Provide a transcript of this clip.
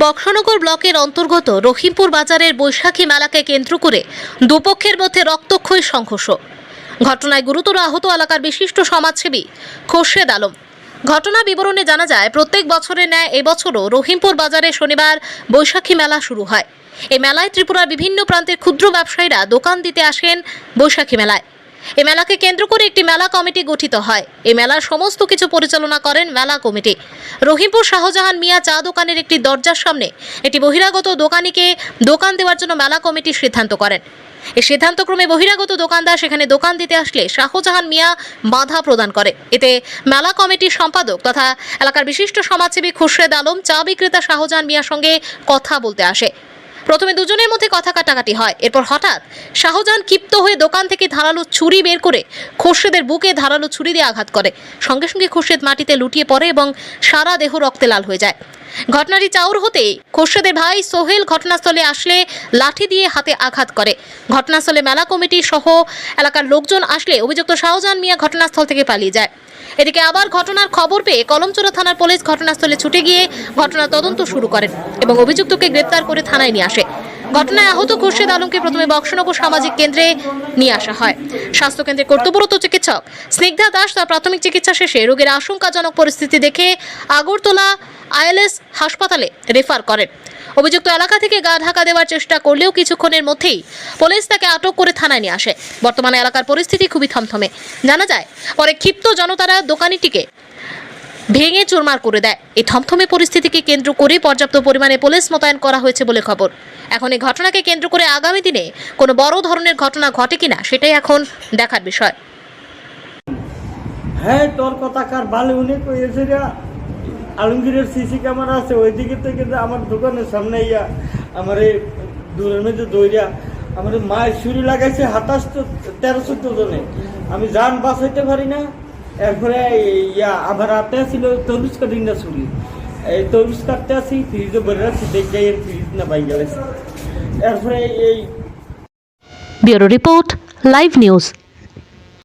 বক্সনগর ব্লকের অন্তর্গত রহিমপুর বাজারের বৈশাখী মেলাকে কেন্দ্র করে দুপক্ষের মধ্যে রক্তক্ষয়ী সংঘর্ষ। ঘটনায় গুরুতর আহত এলাকার বিশিষ্ট সমাজসেবী খোরশেদ আলম। ঘটনা বিবরণে জানা যায়, প্রত্যেক বছরের ন্যায় এবছরও রহিমপুর বাজারে শনিবার বৈশাখী মেলা শুরু হয়। এই মেলায় ত্রিপুরার বিভিন্ন প্রান্তের ক্ষুদ্র ব্যবসায়ীরা দোকান দিতে আসেন বৈশাখী মেলায়। এই মেলাকে কেন্দ্র করে একটি মেলা কমিটি গঠিত হয়। এই মেলার সমস্ত কিছু পরিচালনা করেন মেলা কমিটি। রহিমপুর শাহজাহান মিয়া চা দোকানের একটি দরজার সামনে একটি বহিরাগত দোকানিকে দোকান দেওয়ার জন্য মেলা কমিটি সিদ্ধান্ত করেন। এই সিদ্ধান্তক্রমে বহিরাগত দোকানদার সেখানে দোকান দিতে আসলে শাহজাহান মিয়া বাধা প্রদান করে। এতে মেলা কমিটির সম্পাদক তথা এলাকার বিশিষ্ট সমাজসেবী খোরশেদ আলম চা বিক্রেতা শাহজাহান মিয়ার সঙ্গে কথা বলতে আসে। প্রথমে দুজনের মধ্যে কথা কাটাকাটি হয়। এরপর হঠাৎ শাহজাহান ক্ষিপ্ত হয়ে দোকান থেকে ধারালো ছুরি বের করে খোরশেদের বুকে ধারালো ছুরি দিয়ে আঘাত করে। সঙ্গে সঙ্গে খোরশেদ মাটিতে লুটিয়ে পড়ে এবং সারা দেহ রক্তে লাল হয়ে যায়। ঘটনাটি চাউর হতে খোরশেদের ভাই সোহেল ঘটনাস্থলে আসলে লাঠি দিয়ে হাতে আঘাত করে। ঘটনাস্থলে মেলা কমিটি সহ এলাকার লোকজন আসলে অভিযুক্ত শাহজাহান মিয়া ঘটনাস্থল থেকে পালিয়ে যায়। এদিকে আবার ঘটনার খবর পেয়ে কলমচোরা থানার পুলিশ ঘটনাস্থলে ছুটে গিয়ে ঘটনার তদন্ত শুরু করেন এবং অভিযুক্তকে গ্রেপ্তার করে থানায় নিয়ে আসে। ঘটনায় আহত খোরশেদ আলমকে প্রথমে বক্সনগর সামাজিক কেন্দ্রে নিয়ে আসা হয়। স্বাস্থ্যকেন্দ্রে কর্তব্যরত চিকিৎসক স্নিগ্ধা দাস তার প্রাথমিক চিকিৎসা শেষে রোগীর আশঙ্কাজনক পরিস্থিতি দেখে আগরতলা আইএলএস হাসপাতালে রেফার করেন। অভিযুক্ত এলাকা থেকে গা ঢাকা দেওয়ার চেষ্টা করলেও কিছুক্ষণের মধ্যেই পুলিশ তাকে আটক করে থানায় নিয়ে আসে। বর্তমানে এলাকার পরিস্থিতি খুবই থমথমে। জানা যায়, পরে ক্ষিপ্ত জনতারা দোকানিটিকে ভেঙে চুরমার করে দেয়। এই থমথমে পরিস্থিতিকে কেন্দ্র করে পর্যাপ্ত পরিমাণে পুলিশ মোতায়েন করা হয়েছে বলে খবর। এখন এই ঘটনাকে কেন্দ্র করে আগামী দিনে কোনো বড় ধরনের ঘটনা ঘটে কিনা সেটাই এখন দেখার বিষয়। হ্যাঁ, তোর কথা কার ভালো উনি কইছে রে। আলমগীরের সিসি ক্যামেরা আছে ওইদিকে থেকে আমার দোকানের সামনে ইয়া আমার দূরের মধ্যে দৌড়িয়া আমার মায়ের ছুরি লাগাইছে 13-14 জনে। আমি যান বাঁচাইতে পারি না। এরপরে ইয়া আমার হাতে ছিল তরমুজ কাটিং না ছুরি। এই তরমুজ কাটতে আসি ফ্রিজে ভরে রাখছি, দেখে এর ফ্রিজ না পাই গেছে। এরপরে এই ব্যুরো রিপোর্ট, লাইভ নিউজ।